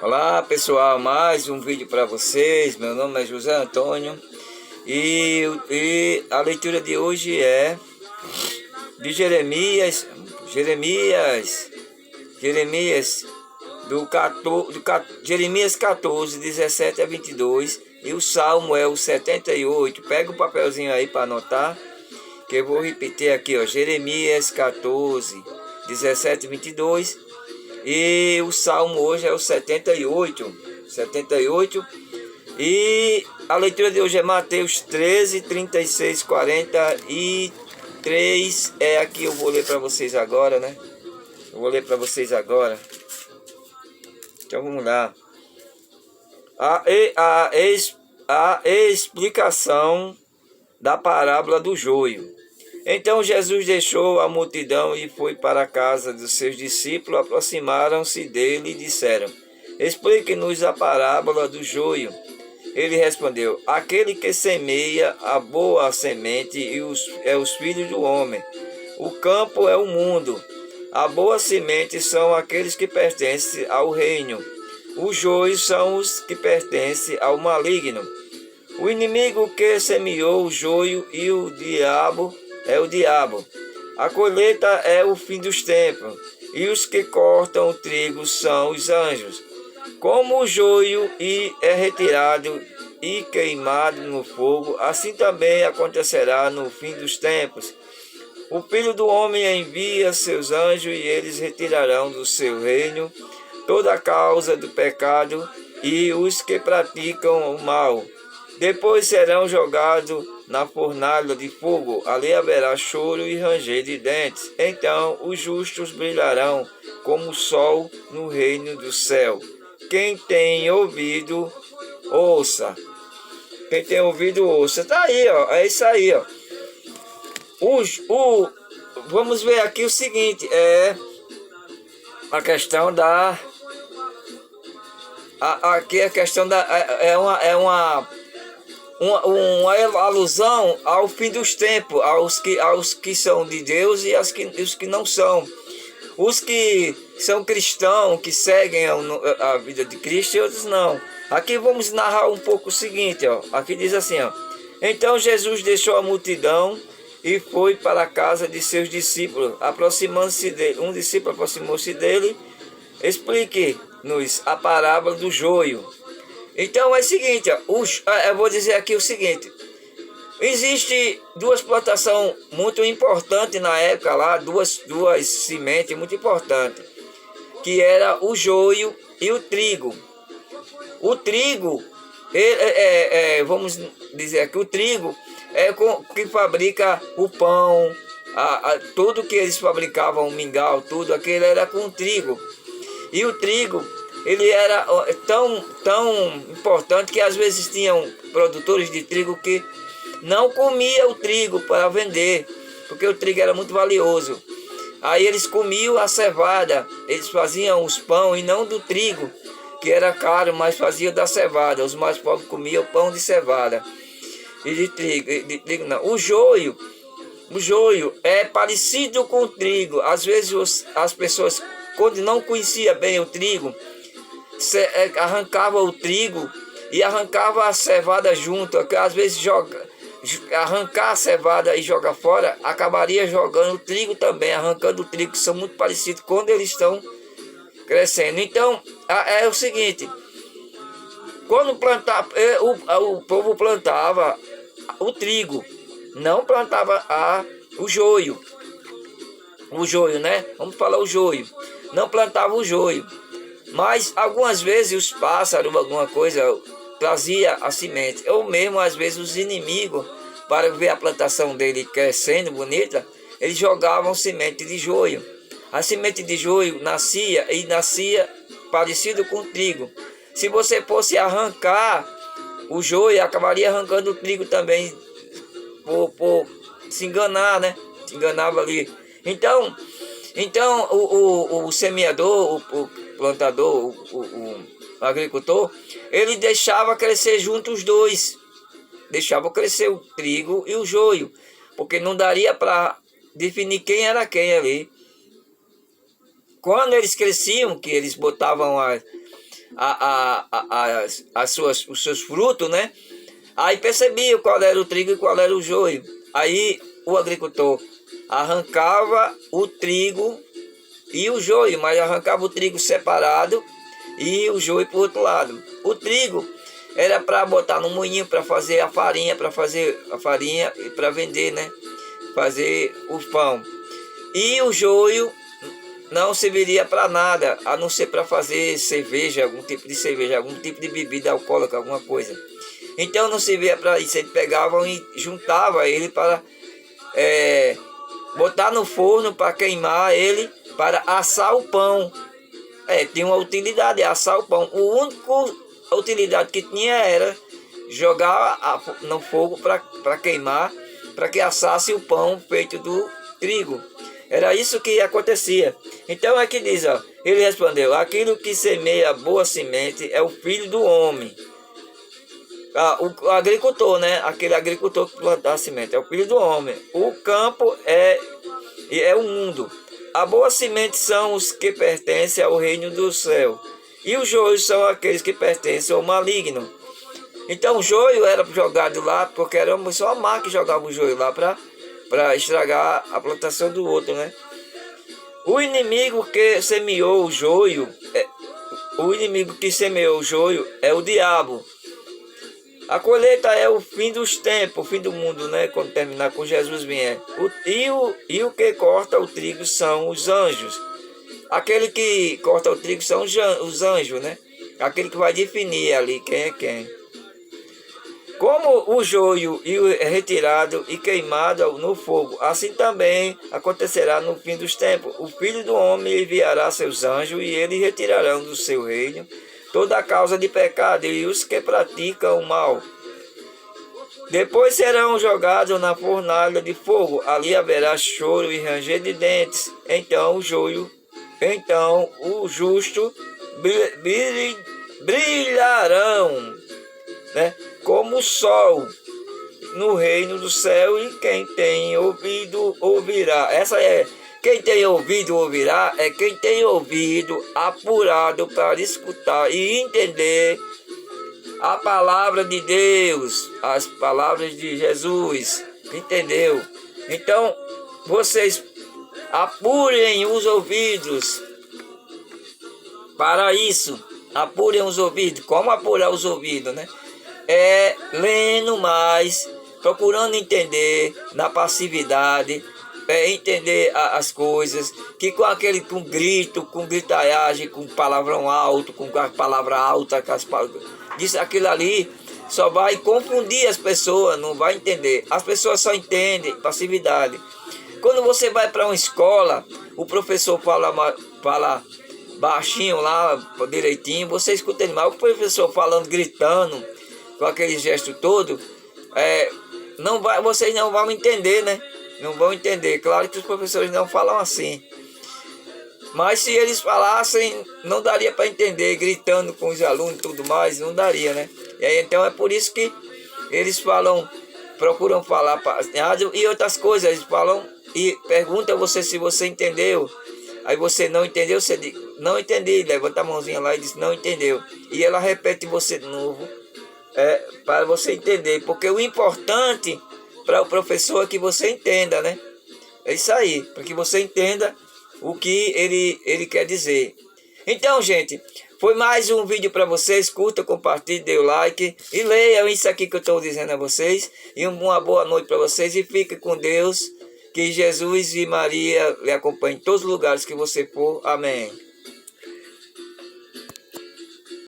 Olá pessoal, mais um vídeo para vocês. Meu nome é José Antônio e a leitura de hoje é de Jeremias Jeremias 14, 17 a 22, e o Salmo é o 78. Pega o papelzinho aí para anotar, que eu vou repetir aqui, ó, Jeremias 14, 17 e 22. E o Salmo hoje é o 78. E a leitura de hoje é Mateus 13, 36, 43. É aqui, eu vou ler para vocês agora, né? Então vamos lá. A explicação da parábola do joio. Então Jesus deixou a multidão e foi para a casa dos seus discípulos. Aproximaram-se dele e disseram: Explique-nos a parábola do joio. Ele respondeu: Aquele que semeia a boa semente é os filhos do homem. O campo é o mundo. A boa semente são aqueles que pertencem ao reino. Os joios são os que pertencem ao maligno. O inimigo que semeou o joio e o diabo é o diabo. A colheita é o fim dos tempos, e os que cortam o trigo são os anjos. Como o joio é retirado e queimado no fogo, assim também acontecerá no fim dos tempos. O Filho do Homem envia seus anjos e eles retirarão do seu reino toda a causa do pecado e os que praticam o mal. Depois serão jogados na fornalha de fogo, ali haverá choro e ranger de dentes. Então os justos brilharão como o sol no reino do céu. Quem tem ouvido, ouça. Quem tem ouvido, ouça. Tá aí, ó. É isso aí, ó. Vamos ver aqui o seguinte, a questão da... Aqui a questão da... uma alusão ao fim dos tempos, aos que são de Deus e os que não são. Os que são cristãos, que seguem a vida de Cristo, e outros não. Aqui vamos narrar um pouco o seguinte, ó. Aqui diz assim, ó. Então Jesus deixou a multidão e foi para a casa de seus discípulos. Aproximando-se dele, um discípulo aproximou-se dele. Explique-nos a parábola do joio. Então é o seguinte, ó, eu vou dizer aqui o seguinte: existe duas plantações muito importantes na época lá, duas sementes muito importantes, que era o joio e o trigo. O trigo, vamos dizer aqui, o trigo que fabrica o pão, tudo que eles fabricavam, o mingau, tudo aquilo era com trigo. E o trigo, ele era tão importante que às vezes tinham produtores de trigo que não comiam o trigo para vender, porque o trigo era muito valioso. Aí eles comiam a cevada, eles faziam os pão e não do trigo, que era caro, mas faziam da cevada. Os mais pobres comiam pão de cevada e de trigo não. O joio é parecido com o trigo. Às vezes as pessoas, quando não conheciam bem o trigo, arrancava o trigo e arrancava a cevada junto, que às vezes arrancar a cevada e jogar fora, acabaria jogando o trigo também, arrancando o trigo, que são muito parecidos quando eles estão crescendo. Então é o seguinte: quando plantava, o povo plantava o trigo, não plantava o joio, né? Vamos falar o joio, não plantava o joio. Mas algumas vezes os pássaros, alguma coisa, trazia a semente. Ou mesmo às vezes os inimigos, para ver a plantação dele crescendo bonita, eles jogavam semente de joio. A semente de joio nascia parecido com o trigo. Se você fosse arrancar o joio, acabaria arrancando o trigo também, por se enganar, né? Se enganava ali. Então o semeador, o plantador, o agricultor, ele deixava crescer junto os dois. Deixava crescer o trigo e o joio, porque não daria para definir quem era quem ali. Quando eles cresciam, que eles botavam os seus frutos, né? Aí percebia qual era o trigo e qual era o joio. Aí o agricultor arrancava o trigo e o joio, mas arrancava o trigo separado e o joio para o outro lado. O trigo era para botar no moinho para fazer a farinha, e para vender, né? Fazer o pão. E o joio não serviria para nada, a não ser para fazer cerveja, algum tipo de cerveja, algum tipo de bebida alcoólica, alguma coisa. Então não servia para isso, eles pegavam e juntavam ele para botar no forno para queimar ele, para assar o pão. Tinha uma utilidade, assar o pão. O único utilidade que tinha era jogar no fogo para queimar, para que assasse o pão feito do trigo. Era isso que acontecia. Então é que diz, ó, ele respondeu: aquilo que semeia boa semente é o filho do homem. O agricultor, né? Aquele agricultor que planta a semente é o filho do homem. O campo é o mundo. A boa semente são os que pertencem ao reino do céu, e os joios são aqueles que pertencem ao maligno. Então o joio era jogado lá, porque era só a má que jogava o joio lá para estragar a plantação do outro, né? O inimigo que semeou o joio é o diabo. A colheita é o fim dos tempos, o fim do mundo, né? Quando terminar, com Jesus vier. E o que corta o trigo são os anjos. Aquele que corta o trigo são os anjos, né? Aquele que vai definir ali quem é quem. Como o joio é retirado e queimado no fogo, assim também acontecerá no fim dos tempos. O Filho do Homem enviará seus anjos e eles retirarão do seu reino toda a causa de pecado e os que praticam o mal. Depois serão jogados na fornalha de fogo. Ali haverá choro e ranger de dentes. Então o justo brilharão, né, como o sol no reino do céu, e quem tem ouvido ouvirá. Quem tem ouvido ouvirá, é quem tem ouvido apurado para escutar e entender a palavra de Deus, as palavras de Jesus, entendeu? Então vocês apurem os ouvidos para isso. Apurem os ouvidos. Como apurar os ouvidos, né? Lendo mais, procurando entender na passividade, entender as coisas, que com grito, com gritaiagem, com palavrão alto, com a palavra alta, aquilo ali só vai confundir as pessoas, não vai entender. As pessoas só entendem passividade. Quando você vai para uma escola, o professor fala baixinho lá, direitinho, você escuta ele mal. O professor falando, gritando, com aquele gesto todo, vocês não vão entender, né? Não vão entender. Claro que os professores não falam assim, mas se eles falassem, não daria para entender, gritando com os alunos e tudo mais, não daria, né? E aí, então é por isso que eles procuram falar e outras coisas. Eles falam e perguntam a você se você entendeu. Aí você não entendeu, você diz: não entendi, levanta a mãozinha lá e diz: não entendeu. E ela repete você de novo, para você entender, porque o importante para o professor é que você entenda, né? É isso aí, para que você entenda o que ele quer dizer. Então, gente, foi mais um vídeo para vocês. Curta, compartilhe, dê o like e leiam isso aqui que eu estou dizendo a vocês. E uma boa noite para vocês, e fique com Deus. Que Jesus e Maria lhe acompanhem em todos os lugares que você for. Amém.